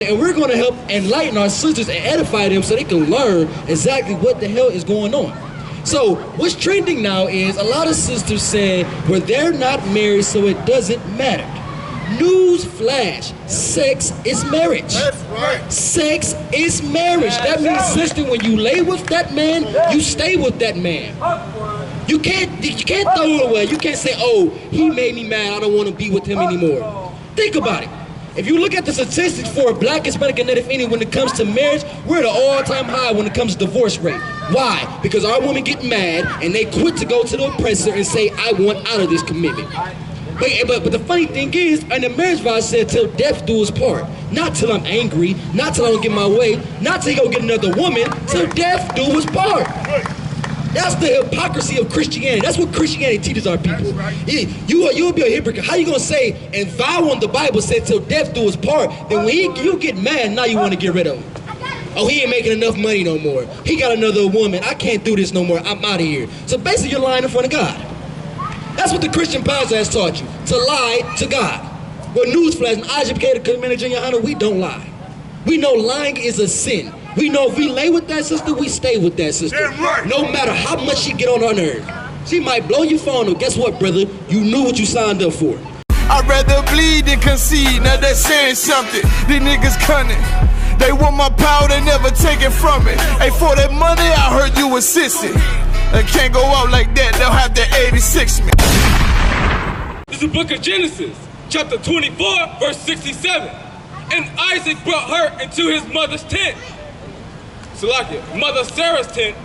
And we're going to help enlighten our sisters and edify them so they can learn exactly what the hell is going on. So what's trending now is a lot of sisters saying, well, they're not married, so it doesn't matter. News flash, sex is marriage. That's right. Sex is marriage. That means, sister, when you lay with that man, you stay with that man. You can't throw it away. You can't say, oh, he made me mad, I don't want to be with him anymore. Think about it. If you look at the statistics for Black, Hispanic, and Native Indian when it comes to marriage, we're at an all-time high when it comes to divorce rate. Why? Because our women get mad and they quit to go to the oppressor and say, I want out of this commitment. But the funny thing is, and the marriage vow said, till death do us part. Not till I'm angry, not till I don't get my way, not till you go get another woman, till death do us part. That's the hypocrisy of Christianity. That's what Christianity teaches our people. You'll be a hypocrite. How you gonna say and vow on the Bible said till death do us part? Then when you get mad, now you want to get rid of him. Oh, he ain't making enough money no more. He got another woman. I can't do this no more. I'm out of here. So basically, you're lying in front of God. That's what the Christian pastor has taught you, to lie to God. Well, newsflash, in I.S.U.P.K, the Commander in YAHANNA, we don't lie. We know lying is a sin. We know if we lay with that sister, we stay with that sister. Right. No matter how much she get on our nerve. She might blow your phone, or guess what, brother? You knew what you signed up for. I'd rather bleed than concede. Now that's saying something. These niggas cunning. They want my power, they never take it from me. Hey, for that money, I heard you assisted. They can't go out like that, they'll have to 86 me. This is the book of Genesis, chapter 24, verse 67. And Isaac brought her into his mother's tent, mother Sarah's tent,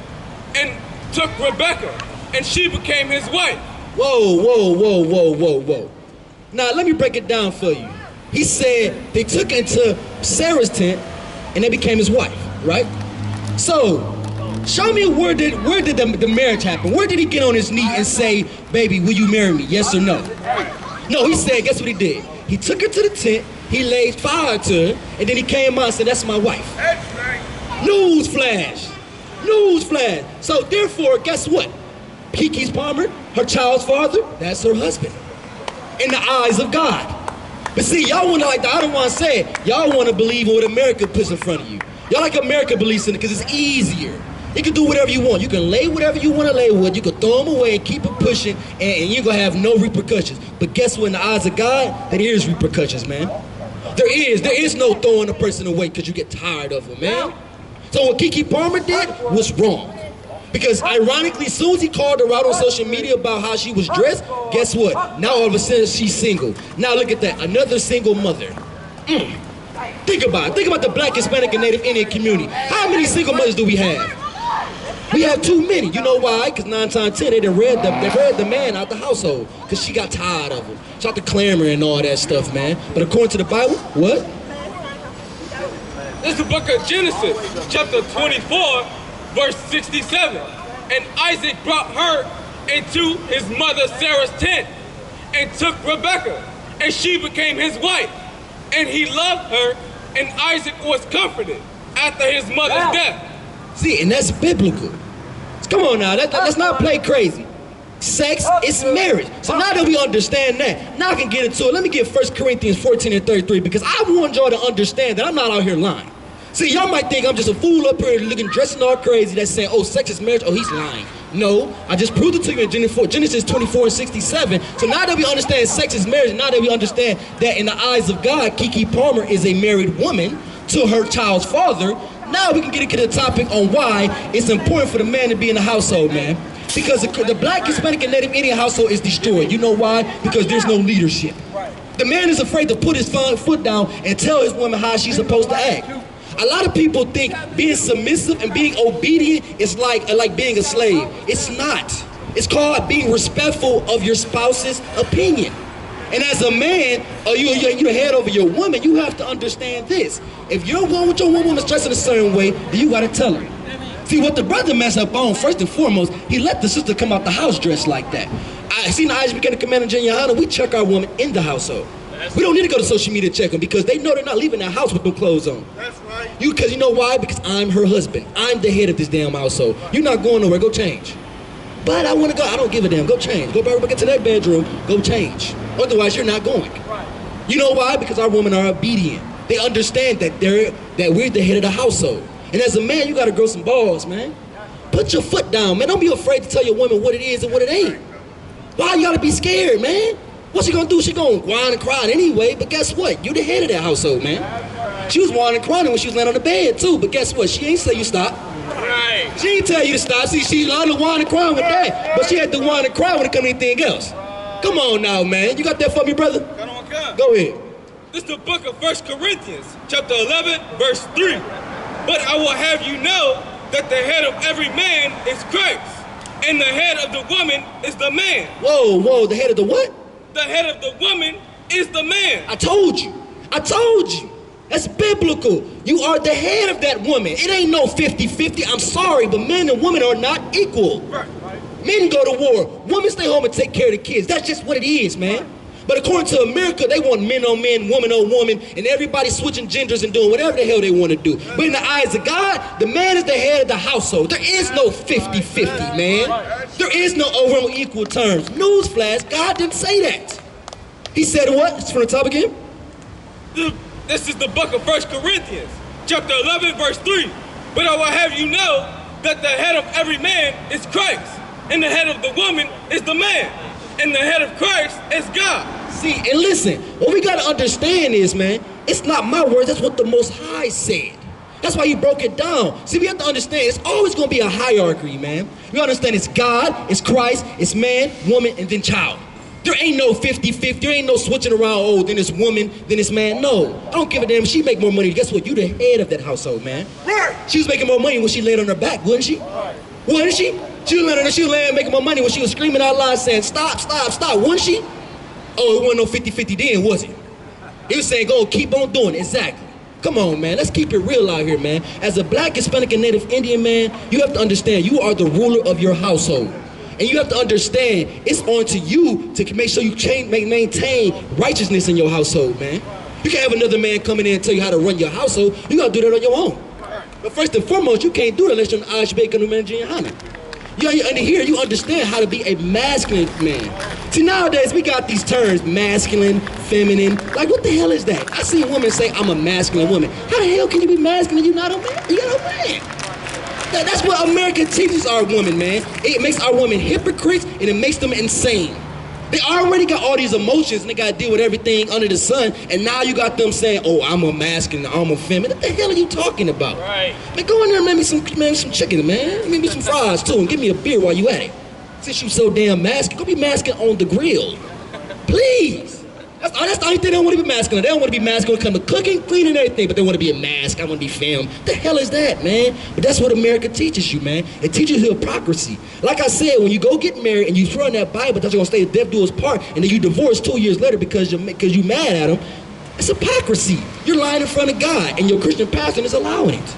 and took Rebekah, and she became his wife. Whoa. Now, let me break it down for you. He said they took into Sarah's tent, and they became his wife, right? So, show me where did the marriage happen? Where did he get on his knee and say, baby, will you marry me, yes or no? No, he said, guess what he did? He took her to the tent, he laid fire to her, and then he came out and said, that's my wife. That's right. Newsflash. So therefore, guess what? Keke Palmer, her child's father, that's her husband. In the eyes of God. But see, y'all want to, like I don't want to say it, y'all want to believe in what America puts in front of you. Y'all like America believes in it because it's easier. You can do whatever you want. You can lay whatever you want to lay with. You can throw them away and keep it pushing, and you're going to have no repercussions. But guess what? In the eyes of God, there is repercussions, man. There is no throwing a person away because you get tired of them, man. So what Keke Palmer did was wrong. Because ironically, as soon as he called her out on social media about how she was dressed, guess what? Now all of a sudden she's single. Now look at that, another single mother. Think about it. Think about the Black, Hispanic, and Native Indian community. How many single mothers do we have? We have too many. You know why? Because 9 times 10, they read the man out the household. Because she got tired of him. She got the clamor and all that stuff, man. But according to the Bible, what? This is the book of Genesis, chapter 24, verse 67. And Isaac brought her into his mother Sarah's tent and took Rebekah, and she became his wife. And he loved her, and Isaac was comforted after his mother's death. See, and that's biblical. Come on now, let's not play crazy. Sex is marriage. So now that we understand that, now I can get into it. Let me get 1 Corinthians 14 and 33 because I want y'all to understand that I'm not out here lying. See, y'all might think I'm just a fool up here looking, dressing all crazy that's saying, oh, sex is marriage, oh, he's lying. No, I just proved it to you in Genesis 24 and 67. So now that we understand sex is marriage, now that we understand that in the eyes of God, Keke Palmer is a married woman to her child's father, now we can get into the topic on why it's important for the man to be in the household, man. Because the Black, Hispanic, and Native Indian household is destroyed. You know why? Because there's no leadership. The man is afraid to put his foot down and tell his woman how she's supposed to act. A lot of people think being submissive and being obedient is like being a slave. It's not. It's called being respectful of your spouse's opinion. And as a man, you're head over your woman, you have to understand this. If you're one with your woman is dressed in a certain way, then you gotta tell her. See, what the brother messed up on, first and foremost, he let the sister come out the house dressed like that. I seen the I.S.U.P.K the Commander in YAHANNA, we check our woman in the household. We don't need to go to social media to check them because they know they're not leaving their house with no clothes on. That's right. Because you know why? Because I'm her husband. I'm the head of this damn household. You're not going nowhere, go change. But I want to go, I don't give a damn, go change. Go back into that bedroom, go change. Otherwise, you're not going. Right. You know why? Because our women are obedient. They understand that we're the head of the household. And as a man, you gotta grow some balls, man. Put your foot down, man. Don't be afraid to tell your woman what it is and what it ain't. Why you gotta be scared, man? What's she gonna do? She gonna whine and cry anyway, but guess what? You the head of that household, man. She was whining and crying when she was laying on the bed too, but guess what? She ain't say you stop. Right. She ain't tell you to stop. See, she allowed to whine and cry with that, but she had to whine and cry when it comes to anything else. Come on now, man. You got that for me, brother? Go ahead. This is the book of 1 Corinthians, chapter 11, verse 3. But I will have you know that the head of every man is Christ, and the head of the woman is the man. Whoa, whoa, the head of the what? The head of the woman is the man. I told you. That's biblical. You are the head of that woman. It ain't no 50-50. I'm sorry, but men and women are not equal. Right. Men go to war. Women stay home and take care of the kids. That's just what it is, man. But according to America, they want men on men, woman on woman, and everybody switching genders and doing whatever the hell they want to do. But in the eyes of God, the man is the head of the household. There is no 50-50, man. There is no over on equal terms. Newsflash, God didn't say that. He said what? It's from the top again? This is the book of 1 Corinthians, chapter 11, verse 3. But I will have you know that the head of every man is Christ, and the head of the woman is the man, and the head of Christ is God. See, and listen, what we gotta understand is, man, it's not my words, that's what the Most High said. That's why he broke it down. See, we have to understand, it's always gonna be a hierarchy, man. You understand it's God, it's Christ, it's man, woman, and then child. There ain't no 50-50, there ain't no switching around, oh, then it's woman, then it's man. No, I don't give a damn. She make more money. Guess what? You the head of that household, man. Right. She was making more money when she laid on her back, wasn't she? Right. Wasn't she? She was laying making more money when she was screaming out loud saying, stop, stop, stop, wasn't she? Oh, it wasn't no 50-50 then, was it? He was saying, go, keep on doing it. Exactly. Come on, man. Let's keep it real out here, man. As a black, Hispanic, and Native Indian man, you have to understand you are the ruler of your household. And you have to understand it's on to you to make sure you maintain righteousness in your household, man. You can't have another man coming in and tell you how to run your household. You gotta do that on your own. But first and foremost, you can't do it unless you're an I.S.U.P.K and YAHANNA. Under here, you understand how to be a masculine man. See, nowadays, we got these terms, masculine, feminine. Like, what the hell is that? I see women say, I'm a masculine woman. How the hell can you be masculine? You're not a man. You're not a man. That's what America teaches our women, man. It makes our women hypocrites, and it makes them insane. They already got all these emotions, and they got to deal with everything under the sun, and now you got them saying, oh, I'm a masculine, I'm a feminine. What the hell are you talking about? Right. Man, go in there and make me some chicken, man. Make me some fries, too, and give me a beer while you at it. Since you so damn masculine, go be masculine on the grill. Please. That's the only thing they don't want to be masculine. They don't want to be masculine when it comes to cooking, cleaning, and everything, but they want to be a mask. I want to be femme. What the hell is that, man? But that's what America teaches you, man. It teaches you hypocrisy. Like I said, when you go get married and you throw in that Bible that you're going to stay to death do his part, and then you divorce 2 years later because you mad at him, it's hypocrisy. You're lying in front of God, and your Christian pastor is allowing it.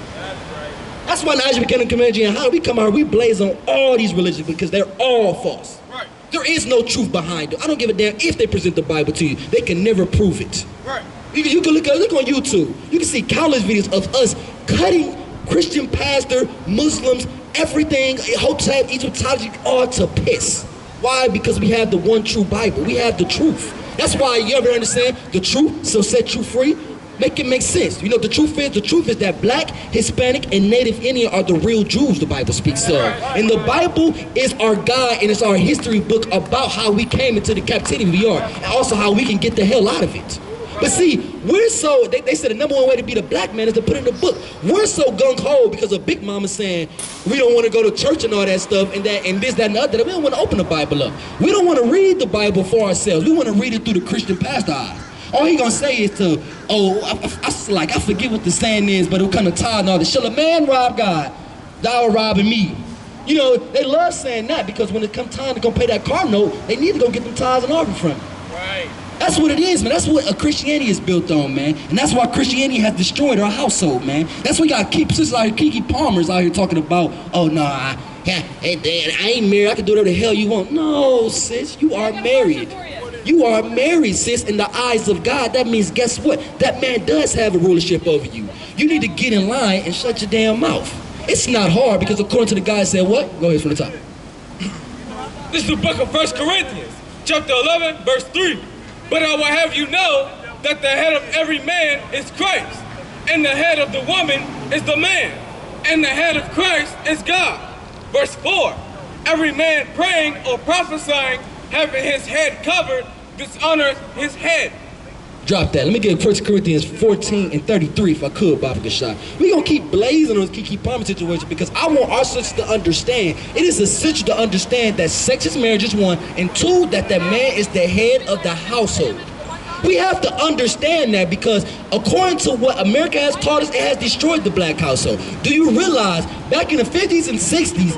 That's why in I.S.U.P.K and Commander and how we come out, we blaze on all these religions because they're all false. Right. There is no truth behind it. I don't give a damn if they present the Bible to you. They can never prove it. Right. You can look on YouTube. You can see countless videos of us cutting Christian pastor, Muslims, everything, Hotep, Egyptology, all to piss. Why? Because we have the one true Bible. We have the truth. That's why you ever understand the truth, so set you free. Make it make sense. You know, the truth is that black, Hispanic, and Native Indian are the real Jews the Bible speaks of. And the Bible is our guide and it's our history book about how we came into the captivity we are. And also how we can get the hell out of it. But see, we're so, they said the number one way to be the black man is to put it in the book. We're so gung-ho because of Big Mama saying we don't want to go to church and all that stuff and that and this, that, and the other. We don't want to open the Bible up. We don't want to read the Bible for ourselves. We want to read it through the Christian pastor eyes. All he gonna say is to, I forget what the saying is, but it'll come to tithe and all this. Shall a man rob God? Thou art robbing me. You know, they love saying that because when it comes time to go pay that car note, they need to go get them tithes and offering from him. Right. That's what it is, man. That's what a Christianity is built on, man. And that's why Christianity has destroyed our household, man. That's why you got sisters like Kiki Palmer's out here talking about, oh, no, I ain't married. I can do whatever the hell you want. No, sis, you are married. You are married, sis, in the eyes of God. That means, guess what? That man does have a rulership over you. You need to get in line and shut your damn mouth. It's not hard because according to the guy said what? Go ahead from the top. This is the book of 1 Corinthians, chapter 11, verse 3. But I will have you know that the head of every man is Christ, and the head of the woman is the man, and the head of Christ is God. Verse 4, every man praying or prophesying, having his head covered, dishonors his head. Drop that. Let me get 1 Corinthians 14 and 33 if I could, Baba Kashai. We're going to keep blazing on this keep palming situation because I want our sisters to understand. It is essential to understand that sex is marriage is one, and two, that the man is the head of the household. We have to understand that because according to what America has taught us, it has destroyed the black household. Do you realize back in the 50s and 60s,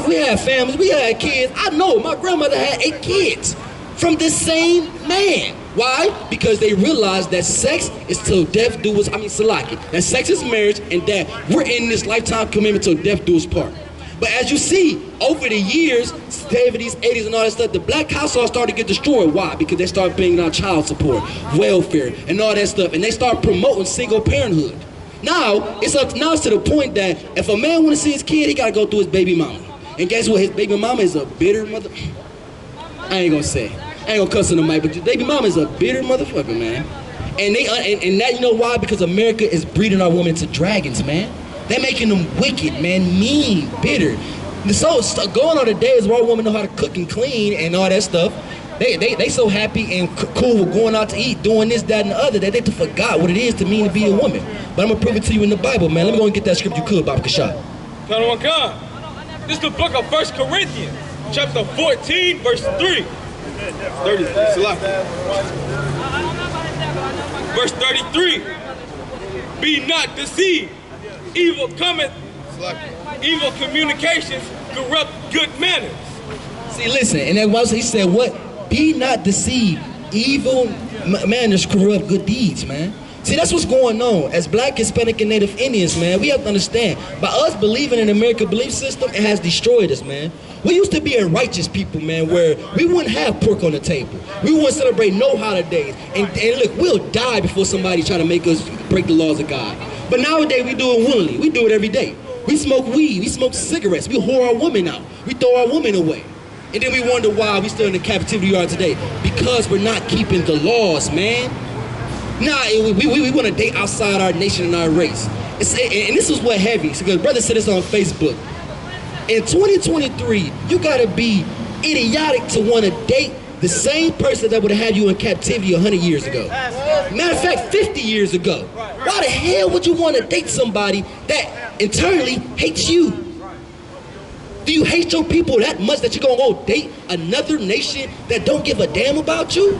we had families, we had kids. I know my grandmother had 8 kids from the same man. Why? Because they realized that sex is till death do us, Salaki. That sex is marriage and that we're in this lifetime commitment till death do us part. But as you see, over the years, 70s, 80s and all that stuff, the black household started to get destroyed. Why? Because they started paying out child support, welfare, and all that stuff. And they start promoting single parenthood. Now, it's to the point that if a man want to see his kid, he got to go through his baby mama. And guess what? His baby mama is a bitter mother. I ain't going to say. I ain't gonna cuss on the mic, but your baby mama is a bitter motherfucker, man. And and that, you know why? Because America is breeding our women into dragons, man. They're making them wicked, man, mean, bitter. So going on the days where our women know how to cook and clean and all that stuff, they so happy and cool with going out to eat, doing this, that, and the other, that they forgot what it is to mean to be a woman. But I'm gonna prove it to you in the Bible, man. Let me go and get that script you could, Baba Kashai. This is the book of 1 Corinthians, chapter 14, verse 3. 30, verse 33, be not deceived, evil cometh, evil communications corrupt good manners. See, listen, and that was, he said what? Be not deceived, evil manners corrupt good deeds, man. See, that's what's going on. As black, Hispanic, and Native Indians, man, we have to understand, by us believing in the American belief system, it has destroyed us, man. We used to be a righteous people, man, where we wouldn't have pork on the table. We wouldn't celebrate no holidays. And look, we'll die before somebody try to make us break the laws of God. But nowadays, we do it willingly. We do it every day. We smoke weed. We smoke cigarettes. We whore our women out. We throw our women away. And then we wonder why we still in the captivity we are today. Because we're not keeping the laws, man. Nah, we want to date outside our nation and our race. And this is what heavy, because brother said this on Facebook. In 2023, you gotta be idiotic to want to date the same person that would have had you in captivity 100 years ago. Matter of fact, 50 years ago. Why the hell would you want to date somebody that internally hates you? Do you hate your people that much that you're gonna go date another nation that don't give a damn about you?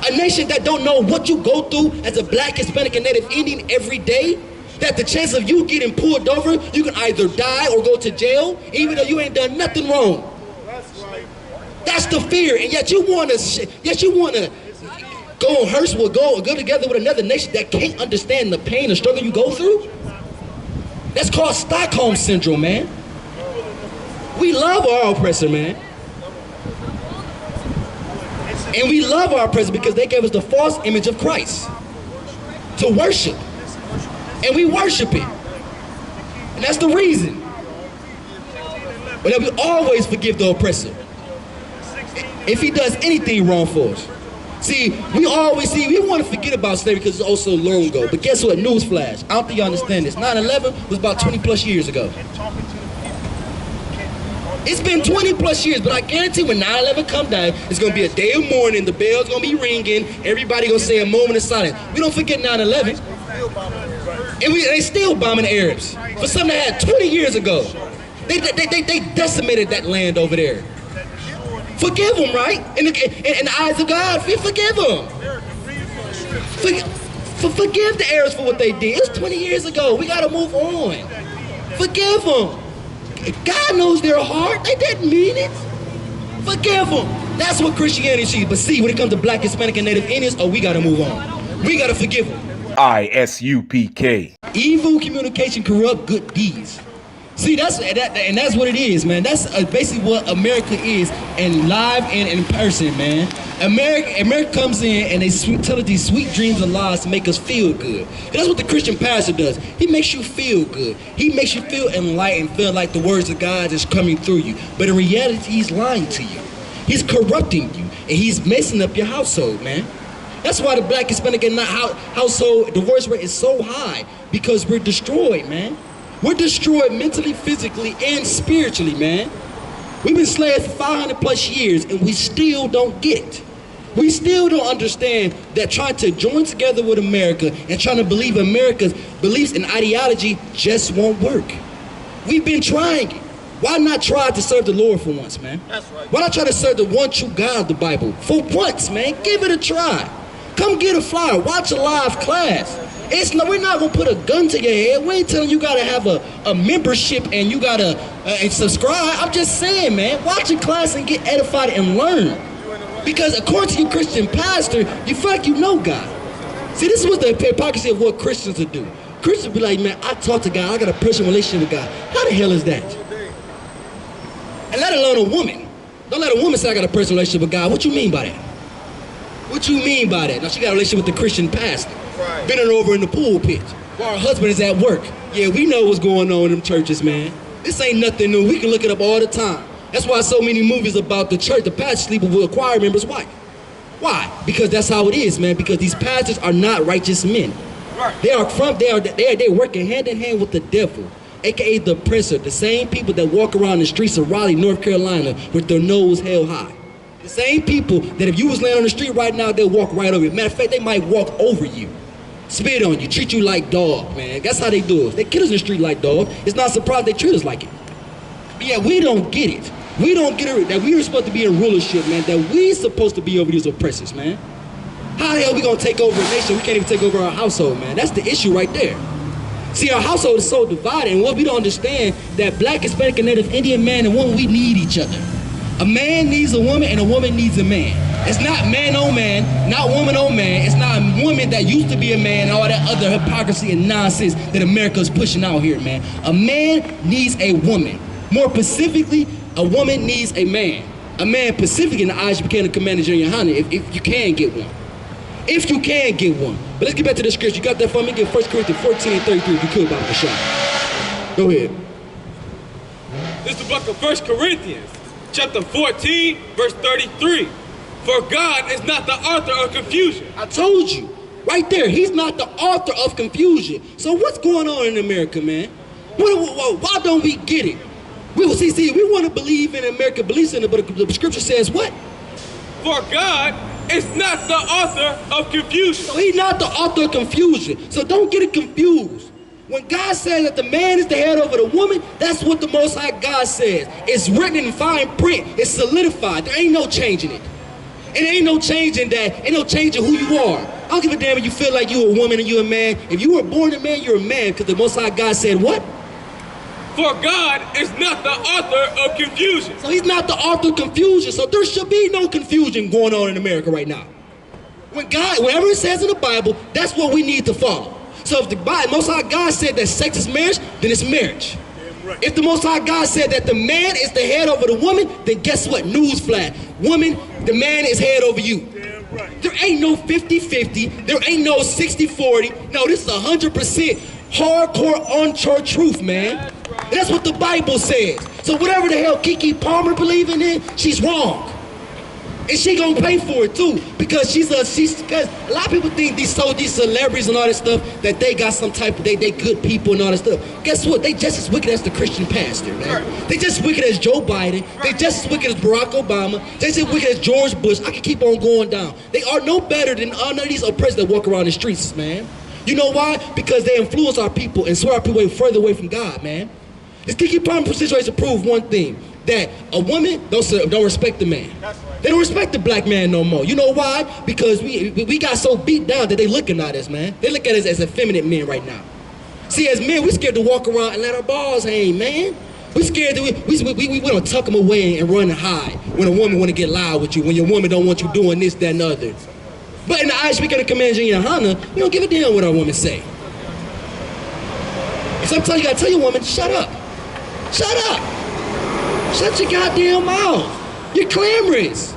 A nation that don't know what you go through as a black, Hispanic, and Native Indian every day? That the chance of you getting pulled over, you can either die or go to jail, even though you ain't done nothing wrong. That's the fear, and yet you wanna go on hearse will go together with another nation that can't understand the pain and struggle you go through. That's called Stockholm Syndrome, man. We love our oppressor, man. And we love our oppressor because they gave us the false image of Christ to worship. And we worship it. And that's the reason. But that we always forgive the oppressor if he does anything wrong for us. See, we want to forget about slavery because it's also long ago. But guess what? Newsflash. I don't think you understand this. 9/11 was about 20 plus years ago. It's been 20 plus years, but I guarantee when 9/11 come down, it's going to be a day of mourning, the bell's going to be ringing, everybody going to say a moment of silence. We don't forget 9/11. And they still bombing the Arabs for something that happened 20 years ago. They decimated that land over there. Forgive them, right? In the eyes of God, forgive them. Forgive the Arabs for what they did. It was 20 years ago. We got to move on. Forgive them. God knows their heart. They didn't mean it. Forgive them. That's what Christianity is. But see, when it comes to black, Hispanic, and Native Indians, we got to move on. We got to forgive them. I.S.U.P.K. Evil communication corrupt good deeds. See, that's what it is, man. That's basically what America is, and live and in person, man. America comes in and they tell us these sweet dreams and lies to make us feel good. And that's what the Christian pastor does. He makes you feel good. He makes you feel enlightened, feel like the words of God is coming through you. But in reality, he's lying to you. He's corrupting you, and he's messing up your household, man. That's why the black, Hispanic, and household divorce rate is so high, because we're destroyed, man. We're destroyed mentally, physically, and spiritually, man. We've been slaves for 500 plus years, and we still don't get it. We still don't understand that trying to join together with America and trying to believe America's beliefs and ideology just won't work. We've been trying it. Why not try to serve the Lord for once, man? That's right. Why not try to serve the one true God of the Bible for once, man? Give it a try. Come get a flyer. Watch a live class. We're not gonna put a gun to your head. We ain't telling you gotta have a membership and you gotta and subscribe. I'm just saying, man, watch a class and get edified and learn. Because according to your Christian pastor, you feel like you know God. See, this was the hypocrisy of what Christians would do. Christians be like, man, I talk to God, I got a personal relationship with God. How the hell is that? And let alone a woman. Don't let a woman say I got a personal relationship with God. What you mean by that? What you mean by that? Now she got a relationship with the Christian pastor. Right. Bending over in the pulpit while her husband is at work. Yeah, we know what's going on in them churches, man. This ain't nothing new. We can look it up all the time. That's why so many movies about the church, the pastor sleeping with a choir member's wife. Why? Because that's how it is, man. Because these pastors are not righteous men. Right. They're working hand in hand with the devil, aka the oppressor, the same people that walk around the streets of Raleigh, North Carolina with their nose held high. The same people that if you was laying on the street right now, they'll walk right over you. Matter of fact, they might walk over you, spit on you, treat you like dog, man. That's how they do us. They kill us in the street like dog. It's not surprised they treat us like it. But yeah, we don't get it. We don't get it that we are supposed to be in rulership, man, that we supposed to be over these oppressors, man. How the hell we gonna take over a nation? We can't even take over our household, man. That's the issue right there. See, our household is so divided, and what we don't understand, that black, Hispanic, and Native Indian man and woman, we need each other. A man needs a woman, and a woman needs a man. It's not man on man, not woman on man. It's not a woman that used to be a man and all that other hypocrisy and nonsense that America's pushing out here, man. A man needs a woman. More specifically, a woman needs a man. A man specifically in the I.S.U.P.K and the Commander YAHANNA, if you can get one. If you can get one. But let's get back to the scripture. You got that for me? Get 1 Corinthians 14 and 33 if you could, Bible shot. Go ahead. This is the book of 1 Corinthians, chapter 14, verse 33. For God is not the author of confusion. I told you, right there, he's not the author of confusion. So what's going on in America, man? Why don't we get it? We want to believe in America, believes in it, but the scripture says what? For God is not the author of confusion. So he's not the author of confusion. So don't get it confused. When God says that the man is the head over the woman, that's what the Most High God says. It's written in fine print. It's solidified. There ain't no changing it. And there ain't no changing that. Ain't no changing who you are. I don't give a damn if you feel like you're a woman and you're a man. If you were born a man, you're a man, because the Most High God said what? For God is not the author of confusion. So he's not the author of confusion. So there should be no confusion going on in America right now. Whatever it says in the Bible, that's what we need to follow. So if the Most High God said that sex is marriage, then it's marriage. Right. If the Most High God said that the man is the head over the woman, then guess what? Newsflash. Woman, the man is head over you. Right. There ain't no 50-50. There ain't no 60-40. No, this is 100% hardcore on-church truth, man. That's what the Bible says. So whatever the hell Keke Palmer believing in, she's wrong. And she gonna pay for it too, because because a lot of people think these celebrities and all this stuff, that they got some type of, they good people and all this stuff. Guess what? They just as wicked as the Christian pastor, man. Right. They just as wicked as Joe Biden. Right. They just as wicked as Barack Obama. They just as wicked as George Bush. I can keep on going down. They are no better than none of these oppressors that walk around the streets, man. You know why? Because they influence our people and swear our people further away from God, man. This Keke Palmer situation proves one thing, that a woman don't respect the man. That's right. They don't respect the black man no more. You know why? Because we got so beat down that they looking at us, man. They look at us as effeminate men right now. See, as men, we scared to walk around and let our balls hang, man. We scared that we want to tuck them away and run and hide when a woman want to get loud with you, when your woman don't want you doing this, that, and the other. But in the I.S.U.P.K and the Commander YAHANNA, we don't give a damn what our women say. And sometimes you gotta tell your woman, shut up. Shut up. Shut your goddamn mouth. You're clamorous.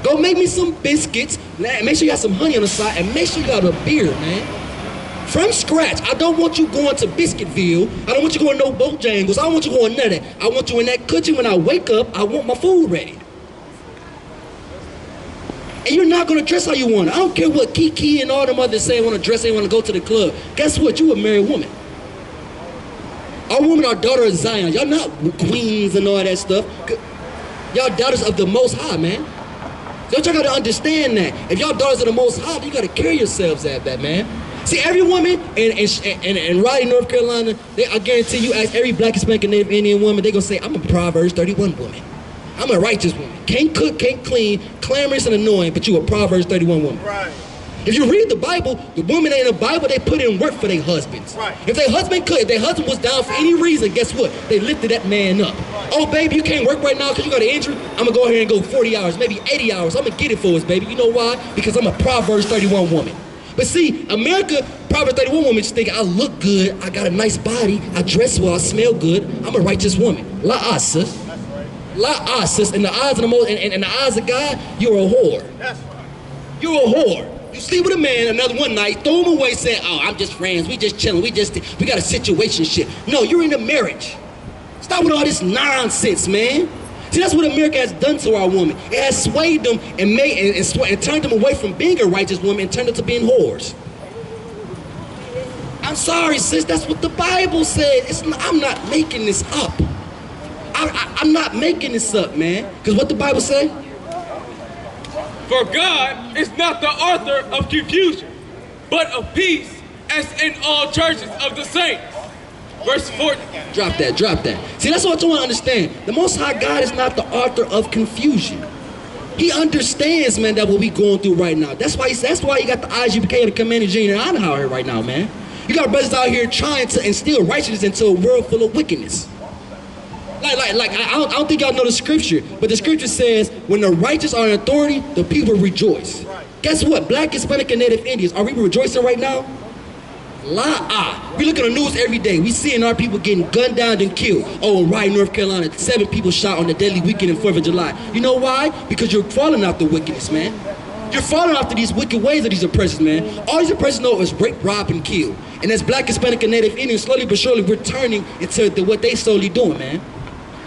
Go make me some biscuits. Make sure you got some honey on the side, and make sure you got a beard, man. From scratch. I don't want you going to Biscuitville. I don't want you going to no Bojangles. I don't want you going none of that. I want you in that kitchen when I wake up. I want my food ready. And you're not gonna dress how you want. I don't care what Kiki and all them others say want to dress, they want to go to the club. Guess what? You a married woman. Our women are daughters of Zion. Y'all not queens and all that stuff. Y'all daughters of the Most High, man. So y'all gotta understand that. If y'all daughters of the Most High, you gotta carry yourselves at that, man. See, every woman in Raleigh, North Carolina, I guarantee you, ask every black, Hispanic, Native Indian woman, they gonna say, I'm a Proverbs 31 woman. I'm a righteous woman. Can't cook, can't clean, clamorous and annoying, but you a Proverbs 31 woman. Right. If you read the Bible, the women in the Bible, they put in work for their husbands. Right. If their husband was down for any reason, guess what? They lifted that man up. Right. Oh, baby, you can't work right now because you got an injury? I'm going to go ahead and go 40 hours, maybe 80 hours. I'm going to get it for us, baby. You know why? Because I'm a Proverbs 31 woman. But see, America, Proverbs 31 woman just think, I look good, I got a nice body, I dress well, I smell good, I'm a righteous woman. La sis. La sis. In the eyes of in the eyes of God, you're a whore. That's right. You're a whore. You sleep with a man another one night, throw him away, say, oh, I'm just friends, we just chilling, we got a situationship. No, you're in a marriage. Stop with all this nonsense, man. See, that's what America has done to our women. It has swayed them and turned them away from being a righteous woman and turned them to being whores. I'm sorry, sis, that's what the Bible says. I'm not making this up. I'm not making this up, man. Because what the Bible say? For God is not the author of confusion, but of peace, as in all churches of the saints. Verse 40. Drop that. See, that's what I want to understand. The Most High God is not the author of confusion. He understands, man, that what we going through right now. That's why you got the I.S.U.P.K, the Commander General out here right now, man. You got brothers out here trying to instill righteousness into a world full of wickedness. I don't think y'all know the scripture, but the scripture says, when the righteous are in authority, the people rejoice. Right. Guess what? Black, Hispanic, and Native Indians, are we rejoicing right now? We look at the news every day. We seeing our people getting gunned down and killed. Oh, in Raleigh, North Carolina, 7 people shot on the deadly weekend in 4th of July. You know why? Because you're falling out the wickedness, man. You're falling after these wicked ways of these oppressors, man. All these oppressors know is rape, rob, and kill. And as Black, Hispanic, and Native Indians, slowly but surely, we're turning into what they slowly doing, man.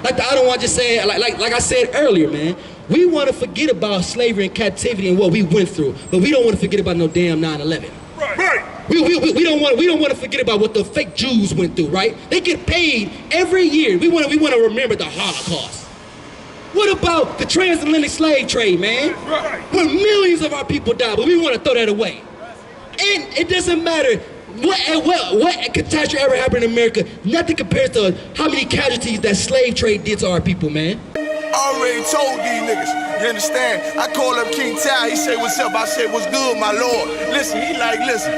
Like I don't want to just say, like I said earlier, man. We want to forget about slavery and captivity and what we went through, but we don't want to forget about no damn 9/11. Right. We don't want to forget about what the fake Jews went through, right? They get paid every year. We want to remember the Holocaust. What about the transatlantic slave trade, man? Right. Where millions of our people died, but we want to throw that away. And it doesn't matter what catastrophe ever happened in America. Nothing compares to how many casualties that slave trade did to our people, man. I already told these niggas, you understand? I call up King Ty, he say what's up, I say what's good, my lord. Listen, he like, listen,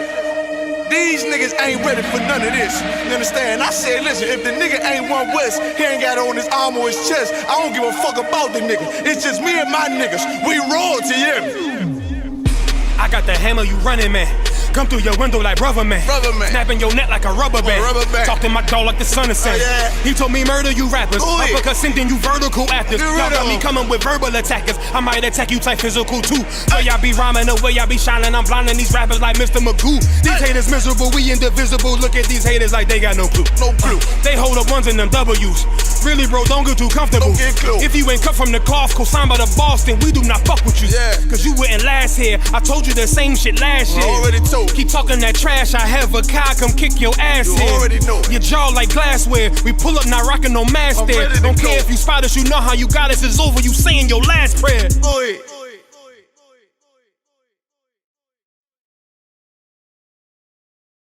these niggas ain't ready for none of this, you understand? I said, listen, if the nigga ain't one West, he ain't got it on his arm or his chest, I don't give a fuck about the nigga. It's just me and my niggas, we royalty, yeah. I got the hammer, you running, man. Come through your window like brother man. Snapping your neck like a rubber band. Talk to my dog like the son of Sam. Yeah. He told me murder you rappers. Uppercut sending you vertical actors. Y'all got me coming with verbal attackers. I might attack you type physical too. So y'all be rhyming the way y'all be shining. I'm blinding these rappers like Mr. Magoo. These haters miserable, we indivisible. Look at these haters like they got no clue. No clue. They hold up ones in them W's. Really, bro, don't get too comfortable. Don't get close. If you ain't cut from the Gulf Coast, signed by the Boston, we do not fuck with you. Yeah. Cause you wouldn't last here. I told you the same shit last year. Already told. Keep talking that trash, I have a car, come kick your ass in. You already know. Your jaw like glassware. We pull up, not rocking no mask there. Don't care if you spot us, you know how you got us. It's over, you saying your last prayer. Go ahead.